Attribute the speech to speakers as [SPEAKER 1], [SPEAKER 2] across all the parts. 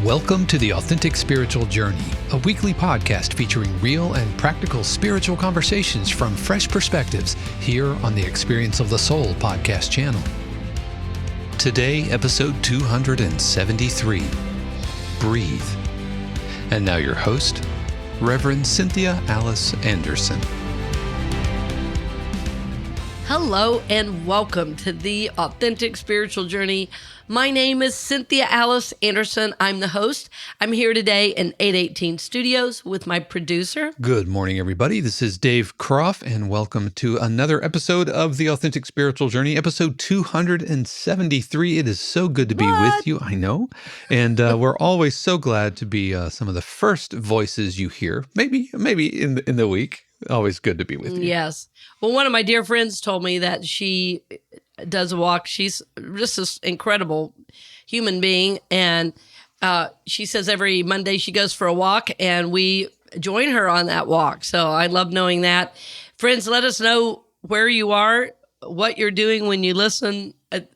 [SPEAKER 1] Welcome to the Authentic Spiritual Journey, a weekly podcast featuring real and practical spiritual conversations from fresh perspectives here on the Experience of the Soul podcast channel. Today, episode 273, Breathe. And now your host, Reverend Cynthia Alice Anderson.
[SPEAKER 2] Hello and welcome to the Authentic Spiritual Journey. My name is Cynthia Alice Anderson. I'm the host. I'm here today in 818 Studios with my producer.
[SPEAKER 1] Good morning, everybody. This is Dave Croft, and welcome to another episode of the Authentic Spiritual Journey, episode 273. It is so good to be with you, I know. And we're always so glad to be some of the first voices you hear, maybe in the week. Always good to be with you.
[SPEAKER 2] Yes. Well, one of my dear friends told me that she does a walk. She's just this incredible human being. And she says every Monday she goes for a walk and we join her on that walk. So I love knowing that. Friends, let us know where you are, what you're doing when you listen.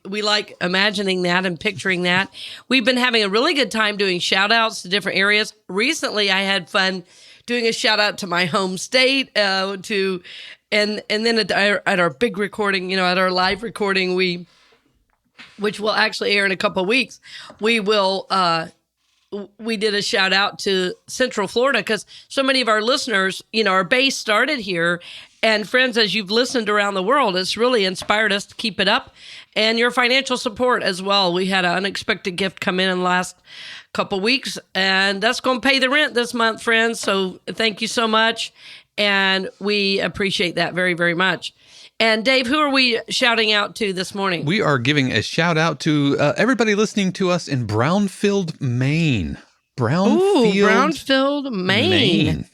[SPEAKER 2] We like imagining that and picturing that. We've been having a really good time doing shout outs to different areas. Recently, I had fun doing a shout out to my home state, and then at our big recording, at our live recording, which will actually air in a couple of weeks, we did a shout out to Central Florida because so many of our listeners, our base started here. And friends, as you've listened around the world, it's really inspired us to keep it up, and your financial support as well. We had an unexpected gift come in the last couple weeks, and that's going to pay the rent this month, friends. So thank you so much, and we appreciate that very, very much. And Dave, who are we shouting out to this morning?
[SPEAKER 1] We are giving a shout out to everybody listening to us in Brownfield, Maine.
[SPEAKER 2] Brownfield, Maine.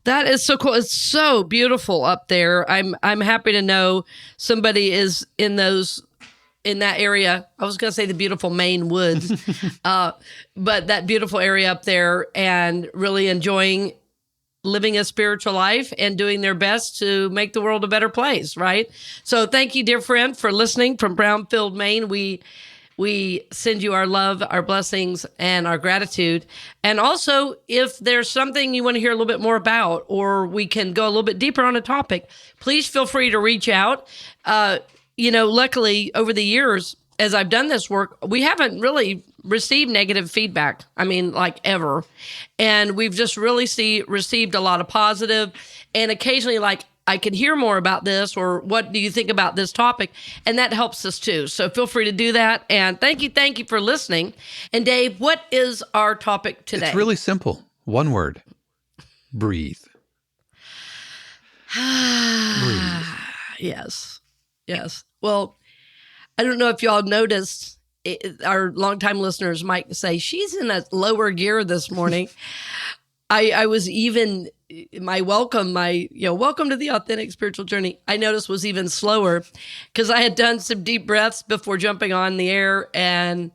[SPEAKER 2] That is so cool. It's so beautiful up there. I'm happy to know somebody is in that area. I was going to say the beautiful Maine woods, but that beautiful area up there, and really enjoying living a spiritual life and doing their best to make the world a better place, right? So thank you, dear friend, for listening from Brownfield, Maine. We send you our love, our blessings, and our gratitude. And also, if there's something you want to hear a little bit more about, or we can go a little bit deeper on a topic, please feel free to reach out. Luckily, over the years, as I've done this work, we haven't really received negative feedback. I mean, like ever. And we've just really received a lot of positive, and occasionally like, I could hear more about this, or what do you think about this topic? And that helps us too. So feel free to do that. And thank you for listening. And Dave, what is our topic today?
[SPEAKER 1] It's really simple. One word. Breathe. Breathe.
[SPEAKER 2] Yes. Well, I don't know if y'all noticed, our longtime listeners might say, she's in a lower gear this morning. I was even, my welcome to the Authentic Spiritual Journey, I noticed was even slower because I had done some deep breaths before jumping on the air, and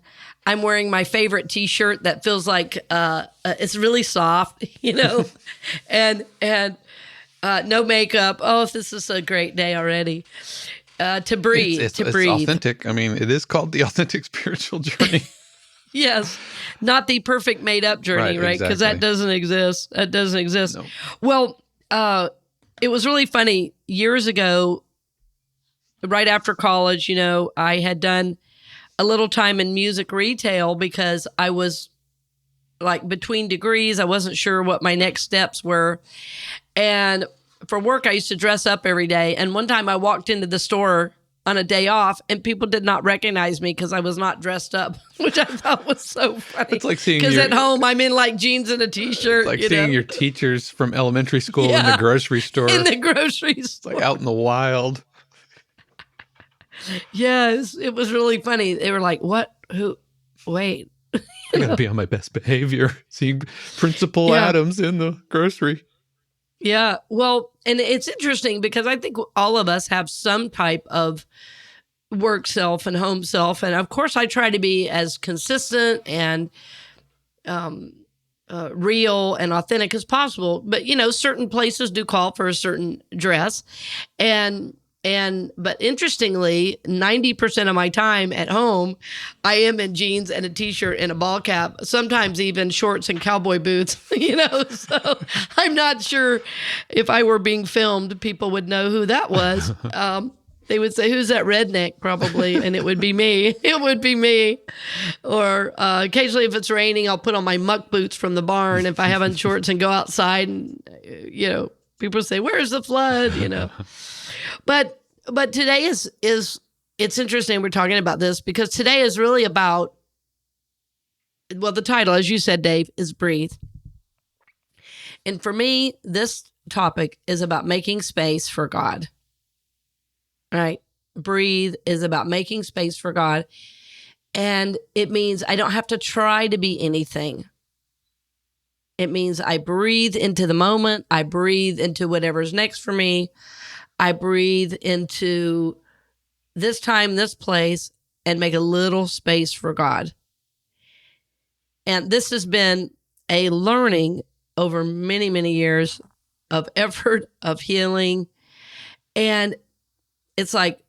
[SPEAKER 2] I'm wearing my favorite t-shirt that feels like it's really soft, and no makeup. Oh, this is a great day already. To breathe,
[SPEAKER 1] it's
[SPEAKER 2] breathe.
[SPEAKER 1] authentic. I mean, it is called the Authentic Spiritual Journey.
[SPEAKER 2] Yes, not the perfect made-up journey, right? Because that doesn't exist. No. Well, it was really funny. Years ago, right after college, I had done a little time in music retail because I was like between degrees. I wasn't sure what my next steps were. And for work, I used to dress up every day. And one time I walked into the store on a day off, and people did not recognize me because I was not dressed up, which I thought was so funny.
[SPEAKER 1] It's like seeing
[SPEAKER 2] because at home I'm in like jeans and a t-shirt.
[SPEAKER 1] It's like seeing your teachers from elementary school in the grocery store.
[SPEAKER 2] In the grocery store,
[SPEAKER 1] like out in the wild.
[SPEAKER 2] Yes, it was really funny. They were like, "What? Who? Wait."
[SPEAKER 1] I gotta be on my best behavior. Seeing Principal Adams in the grocery.
[SPEAKER 2] Yeah, well, and it's interesting because I think all of us have some type of work self and home self. And of course, I try to be as consistent and real and authentic as possible. But, certain places do call for a certain dress. And But interestingly, 90% of my time at home, I am in jeans and a t-shirt and a ball cap, sometimes even shorts and cowboy boots, so I'm not sure if I were being filmed, people would know who that was. They would say, who's that redneck, probably, and it would be me. It would be me. Or occasionally if it's raining, I'll put on my muck boots from the barn if I have on shorts and go outside and, people say, where's the flood, But today is it's interesting we're talking about this because today is really about, well, the title, as you said, Dave, is Breathe. And for me, this topic is about making space for God. Right? Breathe is about making space for God. And it means I don't have to try to be anything. It means I breathe into the moment. I breathe into whatever's next for me. I breathe into this time, this place, and make a little space for God. And this has been a learning over many, many years of effort, of healing. And it's like,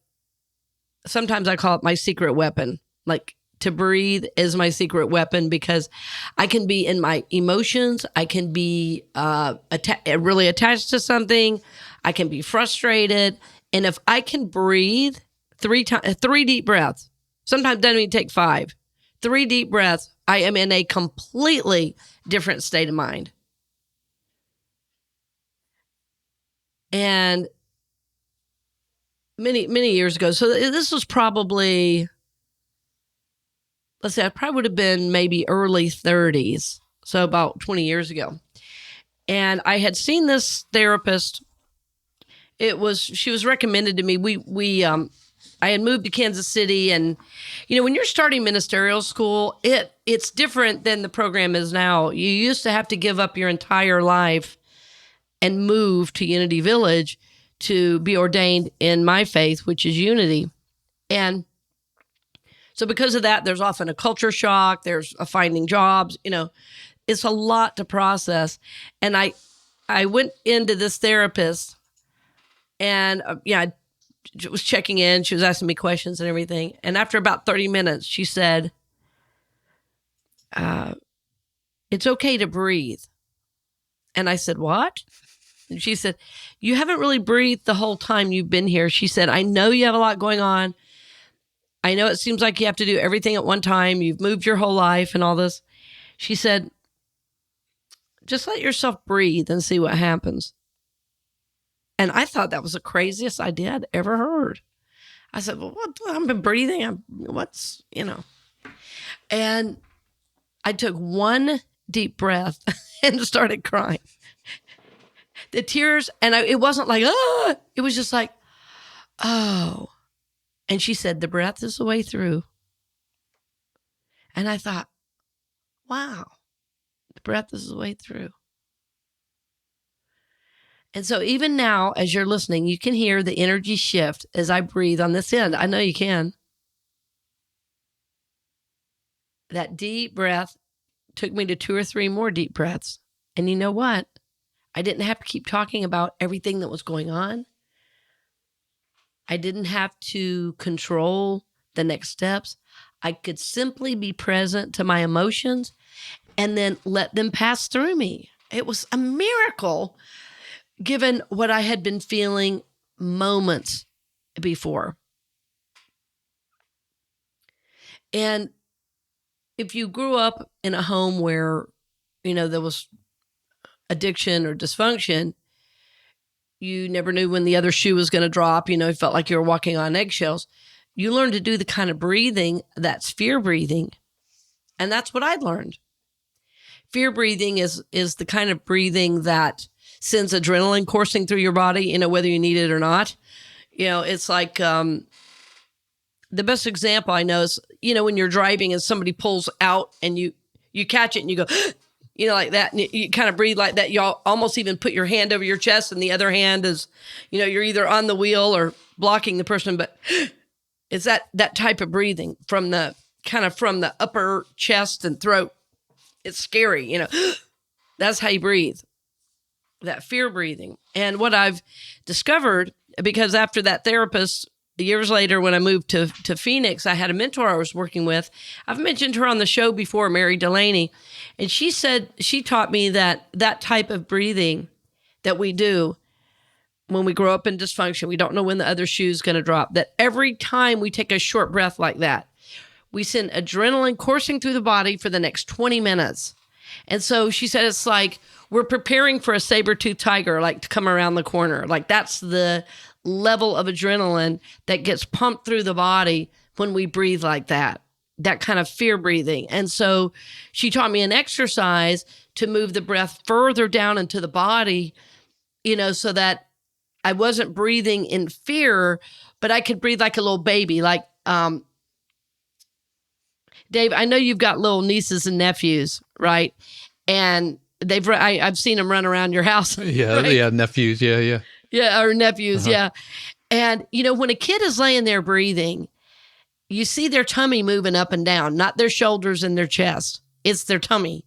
[SPEAKER 2] sometimes I call it my secret weapon. Like, to breathe is my secret weapon because I can be in my emotions. I can be really attached to something. I can be frustrated. And if I can breathe 3 deep breaths, sometimes doesn't even take 5, 3 deep breaths, I am in a completely different state of mind. And many, many years ago, so this was probably, let's say, I probably would have been maybe early 30s, so about 20 years ago. And I had seen this therapist. She was recommended to me. I had moved to Kansas City, and when you're starting ministerial school, it's different than the program is now. You used to have to give up your entire life and move to Unity Village to be ordained in my faith, which is Unity. And so because of that, there's often a culture shock. There's a finding jobs. It's a lot to process. And I went into this therapist, and I was checking in. She was asking me questions and everything. And after about 30 minutes, she said, it's okay to breathe. And I said, what? And she said, you haven't really breathed the whole time you've been here. She said, I know you have a lot going on. I know it seems like you have to do everything at one time. You've moved your whole life and all this. She said, just let yourself breathe and see what happens. And I thought that was the craziest idea I'd ever heard. I said, well, what? I've been breathing. And I took one deep breath and started crying. The tears, and it wasn't like, oh, it was just like, oh. And she said, the breath is the way through. And I thought, wow, the breath is the way through. And so even now, as you're listening, you can hear the energy shift as I breathe on this end. I know you can. That deep breath took me to 2 or 3 more deep breaths. And you know what? I didn't have to keep talking about everything that was going on. I didn't have to control the next steps. I could simply be present to my emotions and then let them pass through me. It was a miracle given what I had been feeling moments before. And if you grew up in a home where, there was addiction or dysfunction, you never knew when the other shoe was going to drop. You felt like you were walking on eggshells. You learn to do the kind of breathing that's fear breathing. And that's what I learned. Fear breathing is the kind of breathing that sends adrenaline coursing through your body, whether you need it or not. It's like the best example I know is, when you're driving and somebody pulls out and you catch it and you go, like that. And you kind of breathe like that. You almost even put your hand over your chest and the other hand is, you're either on the wheel or blocking the person. But it's that type of breathing from the upper chest and throat. It's scary, That's how you breathe. That fear breathing. And what I've discovered because after that therapist, years later, when I moved to Phoenix, I had a mentor I was working with. I've mentioned her on the show before, Mary Delaney. And she said, she taught me that type of breathing that we do when we grow up in dysfunction, we don't know when the other shoe's going to drop, that every time we take a short breath like that, we send adrenaline coursing through the body for the next 20 minutes. And so she said, it's like we're preparing for a saber-toothed tiger, like to come around the corner. Like that's the level of adrenaline that gets pumped through the body when we breathe like that kind of fear breathing. And so she taught me an exercise to move the breath further down into the body, so that I wasn't breathing in fear, but I could breathe like a little baby. Like, Dave, I know you've got little nieces and nephews, right? And I've seen them run around your house.
[SPEAKER 1] Yeah,
[SPEAKER 2] right?
[SPEAKER 1] yeah, nephews, yeah.
[SPEAKER 2] Yeah, or nephews,
[SPEAKER 1] Uh-huh.
[SPEAKER 2] yeah. And, when a kid is laying there breathing, you see their tummy moving up and down, not their shoulders and their chest. It's their tummy,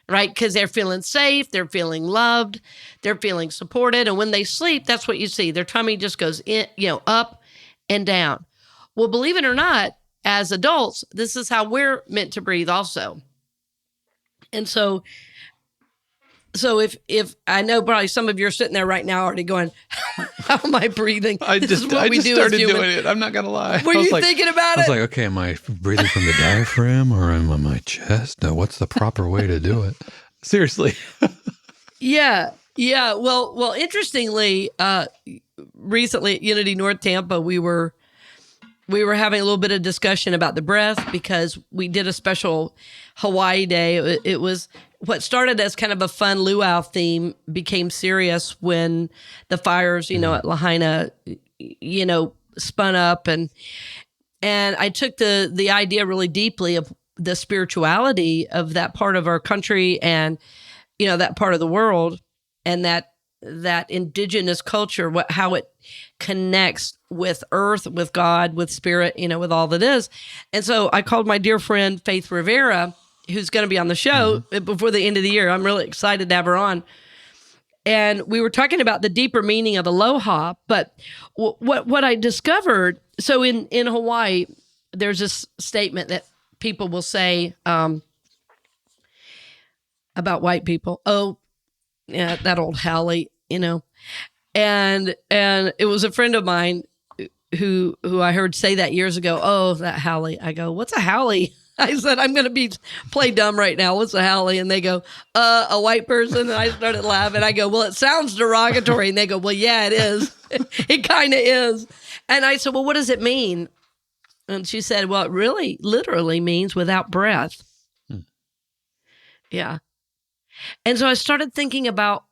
[SPEAKER 2] right? Because they're feeling safe, they're feeling loved, they're feeling supported. And when they sleep, that's what you see. Their tummy just goes in, up and down. Well, believe it or not, as adults, this is how we're meant to breathe also. And so if I know probably some of you are sitting there right now already going, how am I breathing?
[SPEAKER 1] I just started doing it. I'm not going to lie.
[SPEAKER 2] Were you thinking about it?
[SPEAKER 1] I was like, okay, am I breathing from the diaphragm or am I my chest? No, what's the proper way to do it? Seriously.
[SPEAKER 2] Yeah. Well, interestingly, recently at Unity North Tampa, we were having a little bit of discussion about the breath because we did a special Hawaii day. It was what started as kind of a fun luau theme became serious when the fires, at Lahaina, spun up. And I took the idea really deeply of the spirituality of that part of our country and, that part of the world and that indigenous culture, how it connects with earth, with God, with spirit, with all that is. And so I called my dear friend, Faith Rivera, who's going to be on the show before the end of the year. I'm really excited to have her on. And we were talking about the deeper meaning of aloha. But what I discovered, so in Hawaii, there's this statement that people will say about white people. Oh, yeah, that old Hallie, and it was a friend of mine who I heard say that years ago. Oh, that Hallie. I go, what's a Hallie? I said, I'm going to play dumb right now. What's a Hallie? And they go, a white person. And I started laughing. I go, well, it sounds derogatory. And they go, well, yeah, it is. It kind of is. And I said, well, what does it mean? And she said, well, it really literally means without breath. Yeah. And so I started thinking about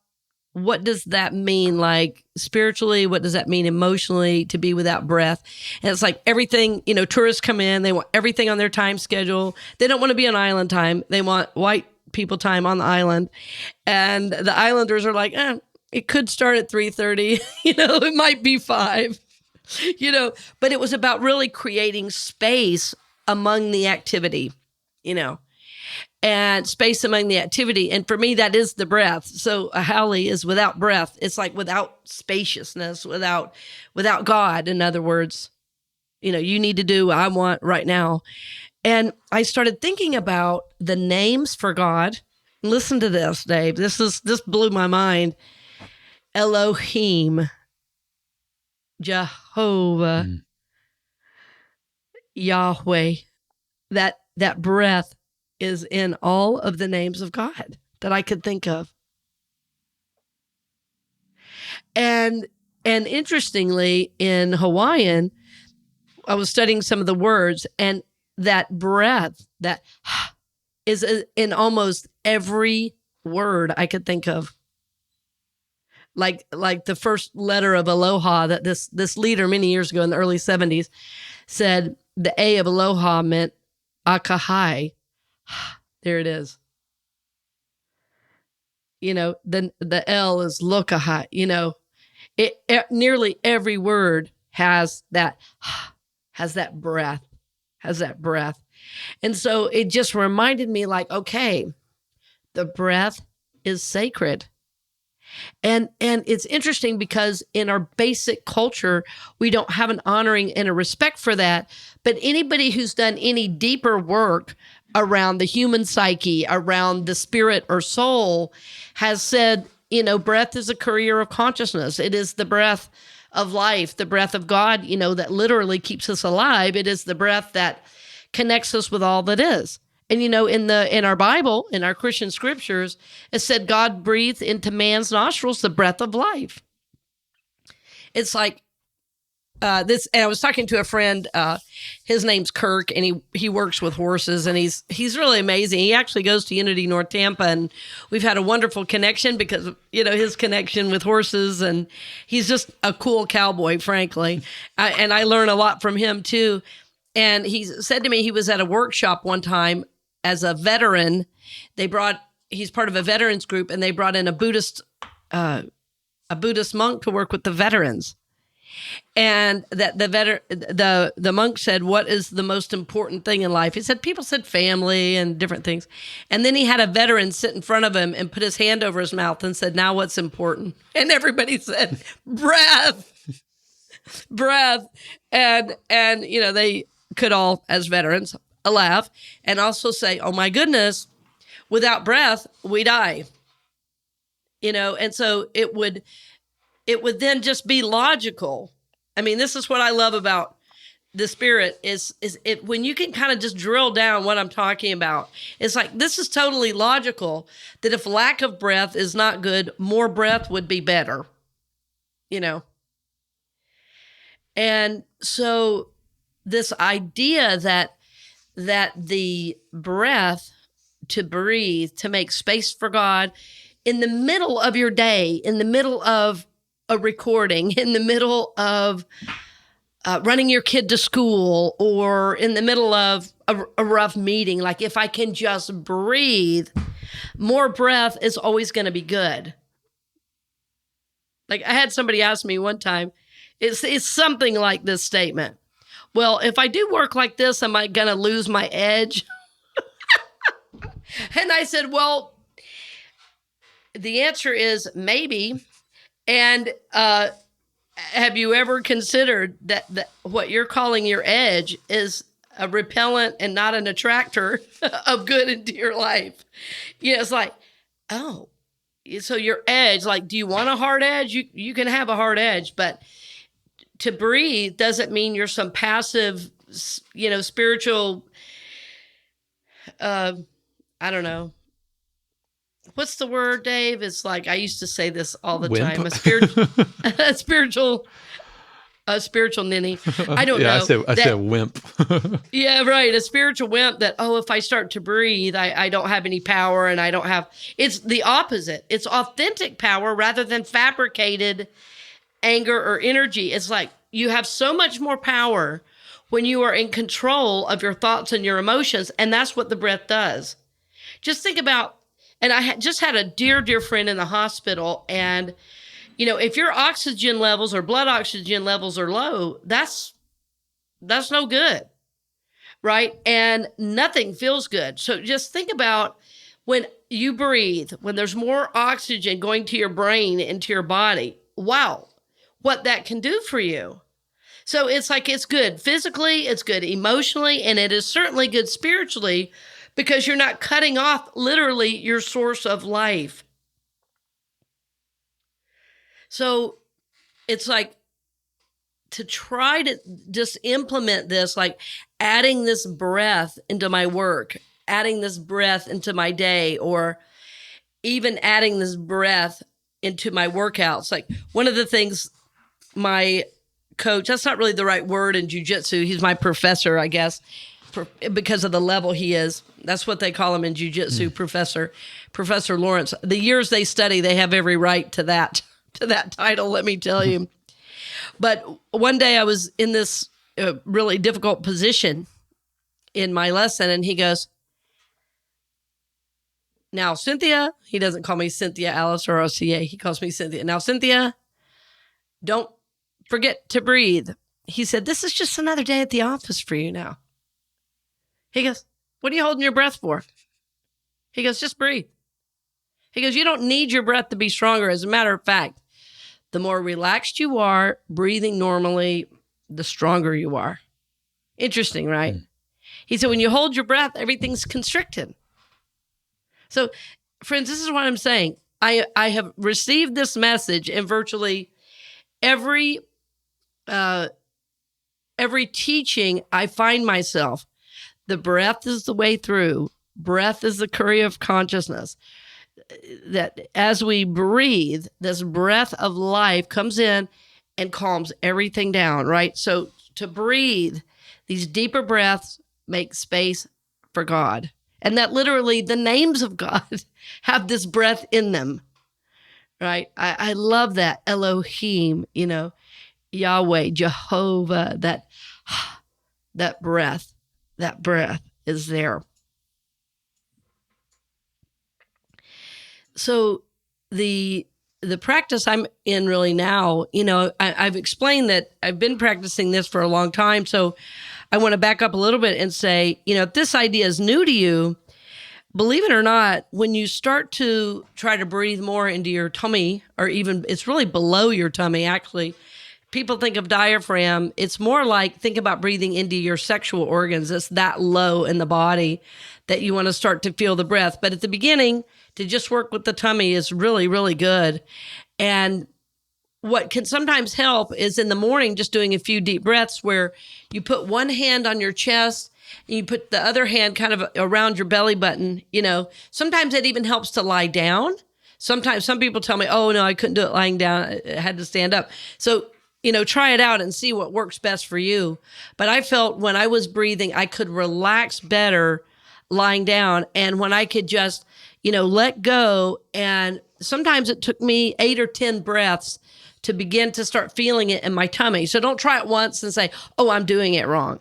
[SPEAKER 2] what does that mean, like spiritually? What does that mean emotionally to be without breath? And it's like everything, tourists come in, they want everything on their time schedule. They don't want to be on island time. They want white people time on the island. And the islanders are like, it could start at 3:30, it might be 5, but it was about really creating space among the activity, and space among the activity. And for me, that is the breath. So a Hallie is without breath. It's like without spaciousness, without God. In other words, you need to do what I want right now. And I started thinking about the names for God. Listen to this, Dave. This blew my mind. Elohim, Jehovah, Yahweh. That breath is in all of the names of God that I could think of. And interestingly, in Hawaiian, I was studying some of the words, and that breath, that is in almost every word I could think of. Like the first letter of aloha that this leader many years ago in the early 70s said the A of aloha meant akahai. There it is. Then the L is lokahai. Nearly every word has that breath, And so it just reminded me like, okay, the breath is sacred. And it's interesting because in our basic culture, we don't have an honoring and a respect for that. But anybody who's done any deeper work around the human psyche, around the spirit or soul, has said, breath is a courier of consciousness. It is the breath of life, the breath of God, that literally keeps us alive. It is the breath that connects us with all that is. And in our Bible, in our Christian scriptures, it said God breathed into man's nostrils the breath of life. It's like this. And I was talking to a friend. His name's Kirk, and he works with horses, and he's really amazing. He actually goes to Unity North Tampa, and we've had a wonderful connection because of his connection with horses, and he's just a cool cowboy, frankly. And I learn a lot from him too. And he said to me he was at a workshop one time as a veteran. He's part of a veterans group, and they brought in a Buddhist monk to work with the veterans. And that the monk said, "What is the most important thing in life?" He said, people said family and different things. And then he had a veteran sit in front of him and put his hand over his mouth and said, "Now what's important?" And everybody said, "Breath, breath." And they could all, as veterans, laugh and also say, "Oh my goodness, without breath, we die." And so it would then just be logical. I mean, this is what I love about the spirit is it when you can kind of just drill down what I'm talking about. It's like, this is totally logical that if lack of breath is not good, more breath would be better, And so this idea that the breath, to breathe, to make space for God in the middle of your day, in the middle of a recording, in the middle of running your kid to school, or in the middle of a rough meeting, like if I can just breathe, more breath is always going to be good. Like I had somebody ask me one time, it's something like this statement. Well, if I do work like this, am I going to lose my edge? And I said, well, the answer is maybe. And have you ever considered that what you're calling your edge is a repellent and not an attractor of good into your life? It's like, oh, so your edge, like, do you want a hard edge? You can have a hard edge, but to breathe doesn't mean you're some passive, spiritual, I don't know. What's the word, Dave? It's like, I used to say this all the time. A spiritual ninny. I don't know.
[SPEAKER 1] I said wimp.
[SPEAKER 2] Yeah, right. A spiritual wimp that, if I start to breathe, I don't have any power, and I don't have, it's the opposite. It's authentic power rather than fabricated anger or energy. It's like you have so much more power when you are in control of your thoughts and your emotions. And that's what the breath does. Just think about, and I just had a dear friend in the hospital, and, if your oxygen levels or blood oxygen levels are low, that's no good, right? And nothing feels good. So just think about when you breathe, when there's more oxygen going to your brain, into your body, wow, what that can do for you. So it's like, it's good physically, it's good emotionally, and it is certainly good spiritually, because you're not cutting off literally your source of life. So it's like, to try to just implement this, like adding this breath into my work, adding this breath into my day, or even adding this breath into my workouts. Like one of the things my coach, that's not really the right word in jiu-jitsu. He's my professor, I guess, because of the level he is. That's what they call him in jiu-jitsu, Professor Lawrence. The years they study, they have every right to that title, let me tell you. But one day I was in this really difficult position in my lesson, and he goes, "Now, Cynthia," he doesn't call me Cynthia Alice or OCA. He calls me Cynthia. "Now, Cynthia, don't forget to breathe." He said, "This is just another day at the office for you now." He goes, "What are you holding your breath for?" He goes, "Just breathe." He goes, you don't need your breath to be stronger. As a matter of fact, the more relaxed you are, breathing normally, the stronger you are. Interesting, right? He said, when you hold your breath, everything's constricted. So, friends, this is what I'm saying. I have received this message in virtually every teaching. I find myself, the breath is the way through. Breath is the curry of consciousness. That as we breathe, this breath of life comes in and calms everything down, right? So to breathe, these deeper breaths make space for God. And that literally the names of God have this breath in them, right? I love that. Elohim, Yahweh, Jehovah, that breath is there. So the practice I'm in really now, I've explained that I've been practicing this for a long time. So I want to back up a little bit and say, if this idea is new to you, believe it or not, when you start to try to breathe more into your tummy, or even it's really below your tummy, actually, people think of diaphragm. It's more like, think about breathing into your sexual organs. It's that low in the body that you want to start to feel the breath. But at the beginning, to just work with the tummy is really, really good. And what can sometimes help is in the morning, just doing a few deep breaths where you put one hand on your chest and you put the other hand kind of around your belly button. Sometimes it even helps to lie down. Sometimes some people tell me, oh no, I couldn't do it lying down. I had to stand up. So, try it out and see what works best for you. But I felt when I was breathing, I could relax better lying down. And when I could just, let go. And sometimes it took me 8 or 10 breaths to begin to start feeling it in my tummy. So don't try it once and say, oh, I'm doing it wrong,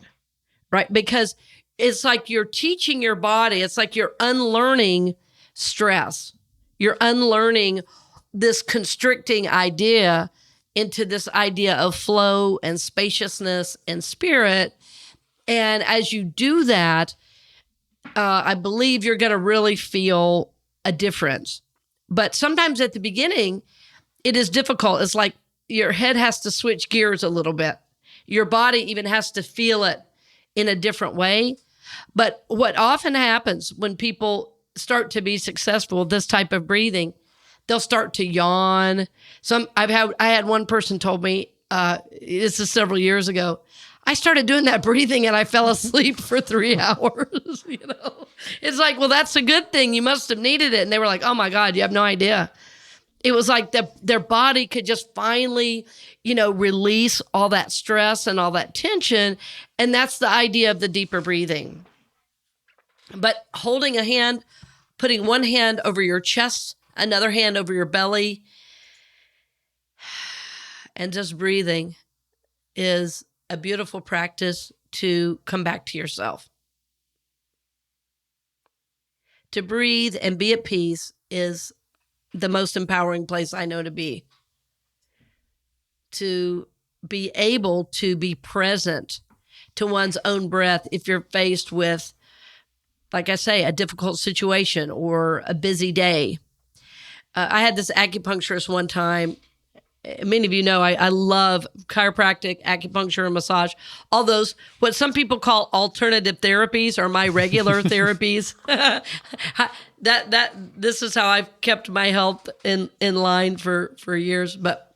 [SPEAKER 2] right? Because it's like you're teaching your body. It's like you're unlearning stress. You're unlearning this constricting idea into this idea of flow and spaciousness and spirit. And as you do that, I believe you're going to really feel a difference. But sometimes at the beginning, it is difficult. It's like your head has to switch gears a little bit. Your body even has to feel it in a different way. But what often happens when people start to be successful with this type of breathing, they'll start to yawn. I had one person told me, this is several years ago, I started doing that breathing and I fell asleep for 3 hours. It's like, well, that's a good thing. You must have needed it. And they were like, oh my God, you have no idea. It was like their body could just finally, release all that stress and all that tension. And that's the idea of the deeper breathing. But holding a hand, putting one hand over your chest, another hand over your belly, and just breathing is a beautiful practice to come back to yourself. To breathe and be at peace is the most empowering place I know to be. To be able to be present to one's own breath if you're faced with, like I say, a difficult situation or a busy day. I had this acupuncturist one time. Many of you know I love chiropractic, acupuncture, and massage. All those, what some people call alternative therapies, are my regular therapies. This is how I've kept my health in line for years. But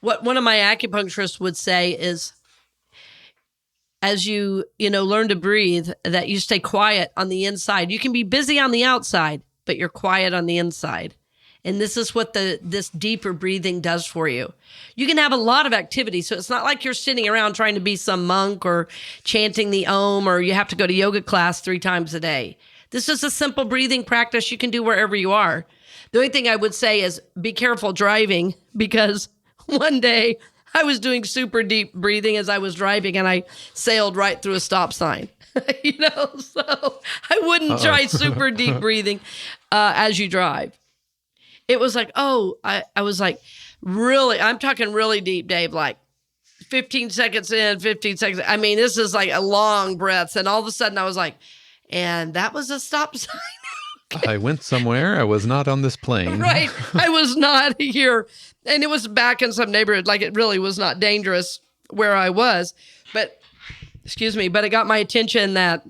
[SPEAKER 2] what one of my acupuncturists would say is, as you learn to breathe, that you stay quiet on the inside. You can be busy on the outside, but you're quiet on the inside. And this is what this deeper breathing does for you. You can have a lot of activity. So it's not like you're sitting around trying to be some monk or chanting the Om, or you have to go to yoga class 3 times a day. This is a simple breathing practice you can do wherever you are. The only thing I would say is be careful driving, because one day I was doing super deep breathing as I was driving and I sailed right through a stop sign. So I wouldn't try super deep breathing as you drive. It was like, I was like, really, I'm talking really deep, Dave, like 15 seconds in, 15 seconds. I mean, this is like a long breath. And all of a sudden I was like, and that was a stop sign.
[SPEAKER 1] I went somewhere. I was not on this plane.
[SPEAKER 2] Right. I was not here. And it was back in some neighborhood. Like, it really was not dangerous where I was. But, excuse me, but it got my attention that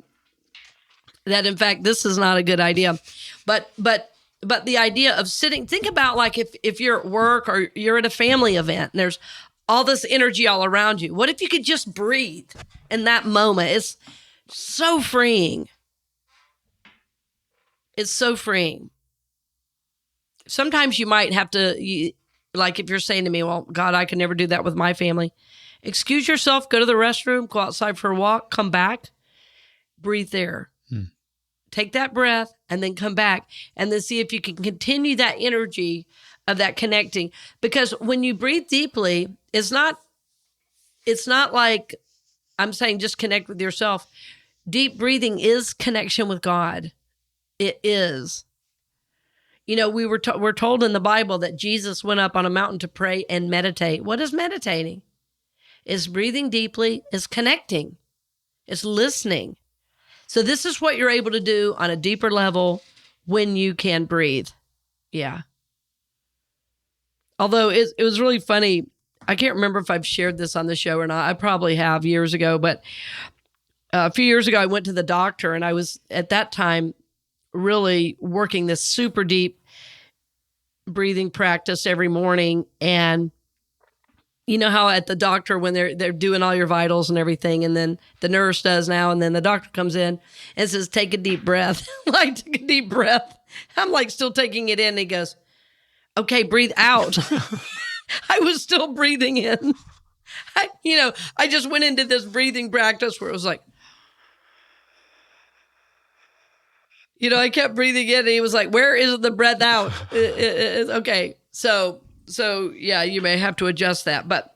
[SPEAKER 2] in fact, this is not a good idea. But the idea of sitting, think about like if you're at work or you're at a family event and there's all this energy all around you. What if you could just breathe in that moment? It's so freeing. It's so freeing. Sometimes you might have to, like if you're saying to me, well, God, I can never do that with my family. Excuse yourself, go to the restroom, go outside for a walk, come back, breathe there. Take that breath and then come back and then see if you can continue that energy of that connecting. Because when you breathe deeply, it's not like I'm saying just connect with yourself. Deep breathing is connection with God. It is. You know, we're told in the Bible that Jesus went up on a mountain to pray and meditate. What is meditating? It's breathing deeply, it's connecting, it's listening. So this is what you're able to do on a deeper level when you can breathe. Yeah. Although it was really funny. I can't remember if I've shared this on the show or not. I probably have years ago, but a few years ago, I went to the doctor and I was at that time really working this super deep breathing practice every morning. And you know how at the doctor, when they're doing all your vitals and everything, and then the nurse does now, and then the doctor comes in and says, take a deep breath. Like, take a deep breath. I'm like still taking it in. And he goes, okay, breathe out. I was still breathing in. I just went into this breathing practice where it was like, I kept breathing in and he was like, where is the breath out? Okay. So yeah, you may have to adjust that, but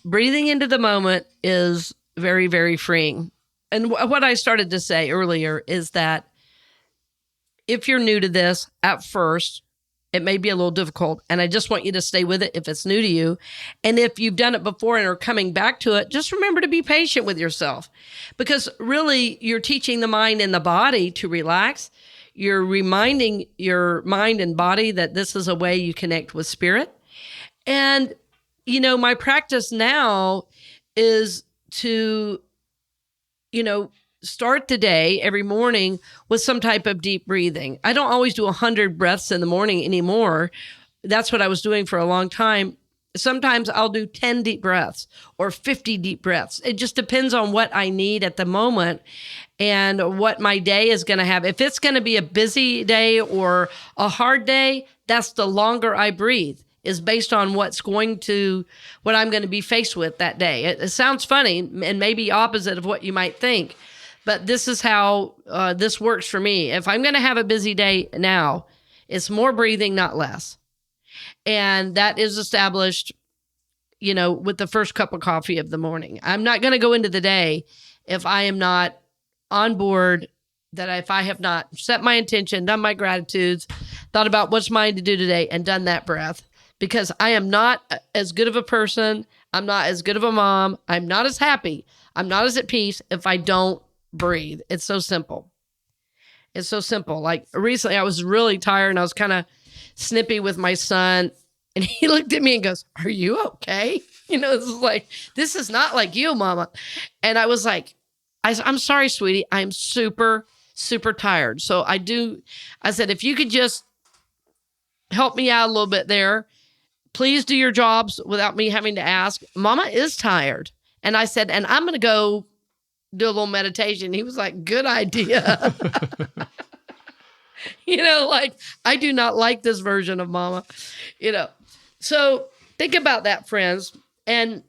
[SPEAKER 2] breathing into the moment is very, very freeing. And what I started to say earlier is that if you're new to this at first, it may be a little difficult, and I just want you to stay with it if it's new to you. And if you've done it before and are coming back to it, just remember to be patient with yourself, because really you're teaching the mind and the body to relax. You're reminding your mind and body that this is a way you connect with spirit. And, my practice now is to, start the day every morning with some type of deep breathing. I don't always do 100 breaths in the morning anymore. That's what I was doing for a long time. Sometimes I'll do 10 deep breaths or 50 deep breaths. It just depends on what I need at the moment and what my day is going to have. If it's going to be a busy day or a hard day, that's the longer I breathe, is based on what I'm going to be faced with that day. It sounds funny and maybe opposite of what you might think, but this is how this works for me. If I'm going to have a busy day now, it's more breathing, not less. And that is established, with the first cup of coffee of the morning. I'm not going to go into the day if I am not on board, that if I have not set my intention, done my gratitudes, thought about what's mine to do today, and done that breath. Because I am not as good of a person. I'm not as good of a mom. I'm not as happy. I'm not as at peace if I don't breathe. It's so simple. It's so simple. Like recently I was really tired and I was kind of snippy with my son, and he looked at me and goes, are you okay? This is not like you, Mama. And I was like, I'm sorry, sweetie. I'm super, super tired. So I said, if you could just help me out a little bit there, please do your jobs without me having to ask. Mama is tired. And I said, and I'm going to go do a little meditation. He was like, good idea. I do not like this version of Mama, So think about that, friends. And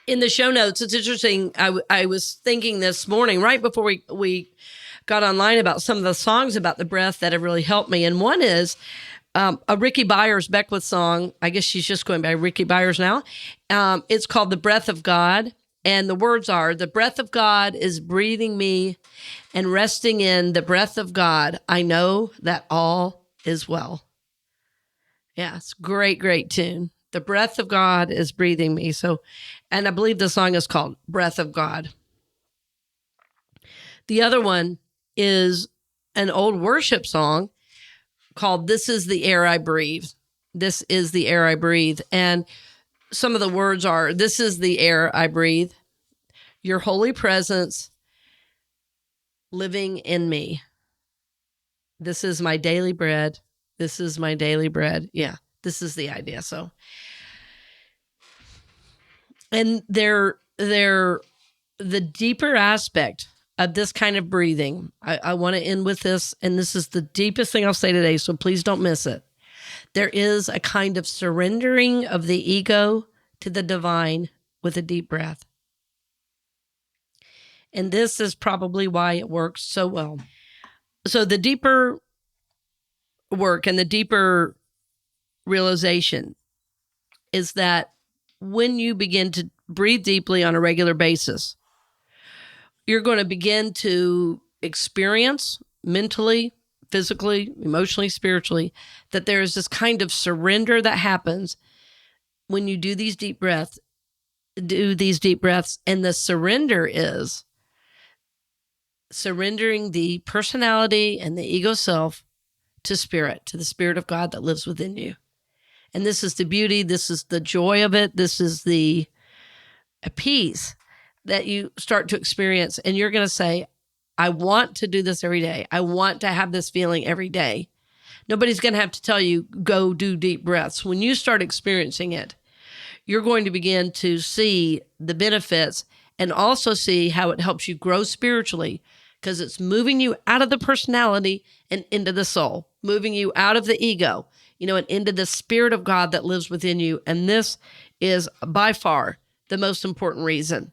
[SPEAKER 2] in the show notes, it's interesting. I was thinking this morning, right before we got online, about some of the songs about the breath that have really helped me. And one is a Ricky Byers Beckwith song. I guess she's just going by Ricky Byers now. It's called The Breath of God. And the words are, the breath of God is breathing me, and resting in the breath of God, I know that all is well. Yeah, it's a great, great tune. The breath of God is breathing me. So, and I believe the song is called Breath of God. The other one is an old worship song called "This Is the Air I Breathe." This is the air I breathe. And some of the words are, this is the air I breathe, your holy presence living in me. This is my daily bread. This is my daily bread. Yeah, this is the idea. So, and the deeper aspect of this kind of breathing, I want to end with this, and this is the deepest thing I'll say today, so please don't miss it. There is a kind of surrendering of the ego to the divine with a deep breath. And this is probably why it works so well. So the deeper work and the deeper realization is that when you begin to breathe deeply on a regular basis, you're going to begin to experience mentally, physically, emotionally, spiritually, that there is this kind of surrender that happens when you do these deep breaths. And the surrender is surrendering the personality and the ego self to spirit, to the Spirit of God that lives within you. And this is the beauty, this is the joy of it, this is the peace that you start to experience. And you're going to say, I want to do this every day. I want to have this feeling every day. Nobody's going to have to tell you, go do deep breaths. When you start experiencing it, you're going to begin to see the benefits and also see how it helps you grow spiritually, because it's moving you out of the personality and into the soul, moving you out of the ego, and into the Spirit of God that lives within you. And this is by far the most important reason.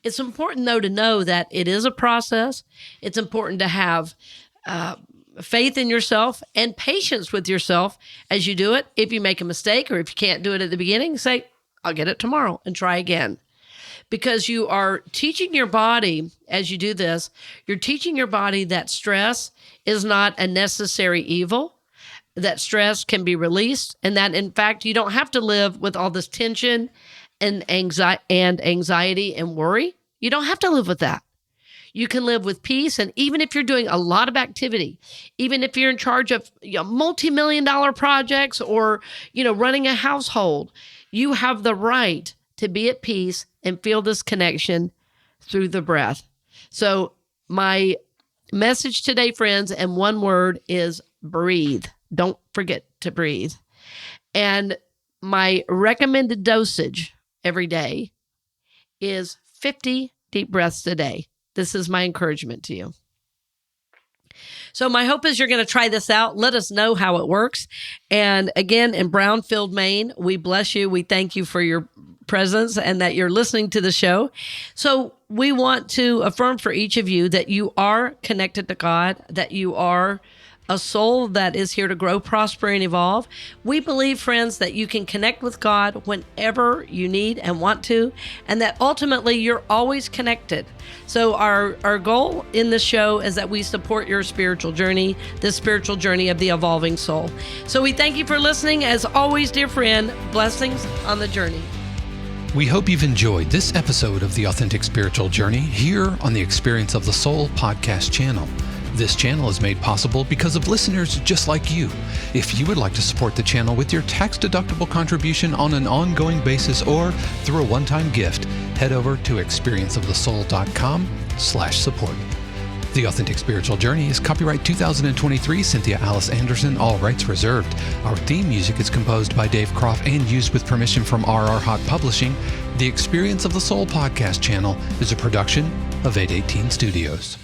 [SPEAKER 2] It's important, though, to know that it is a process. It's important to have faith in yourself and patience with yourself as you do it. If you make a mistake or if you can't do it at the beginning, say, I'll get it tomorrow and try again. Because you are teaching your body, as you do this, you're teaching your body that stress is not a necessary evil, that stress can be released, and that, in fact, you don't have to live with all this tension and anxiety and worry. You don't have to live with that. You can live with peace. And even if you're doing a lot of activity, even if you're in charge of multi-million-dollar projects or, running a household, you have the right to be at peace and feel this connection through the breath. So my message today, friends, and one word is breathe. Don't forget to breathe. And my recommended dosage every day is 50 deep breaths a day. This is my encouragement to you. So my hope is you're going to try this out. Let us know how it works. And again, in Brownfield, Maine, we bless you. We thank you for your presence and that you're listening to the show. So we want to affirm for each of you that you are connected to God, that you are a soul that is here to grow, prosper, and evolve. We believe, friends, that you can connect with God whenever you need and want to, and that ultimately you're always connected. So our goal in this show is that we support your spiritual journey, the spiritual journey of the evolving soul. So we thank you for listening. As always, dear friend, blessings on the journey.
[SPEAKER 1] We hope you've enjoyed this episode of The Authentic Spiritual Journey here on the Experience of the Soul podcast channel. This channel is made possible because of listeners just like you. If you would like to support the channel with your tax-deductible contribution on an ongoing basis or through a one-time gift, head over to experienceofthesoul.com/support. The Authentic Spiritual Journey is copyright 2023, Cynthia Alice Anderson, all rights reserved. Our theme music is composed by Dave Croft and used with permission from RR Hot Publishing. The Experience of the Soul podcast channel is a production of 818 Studios.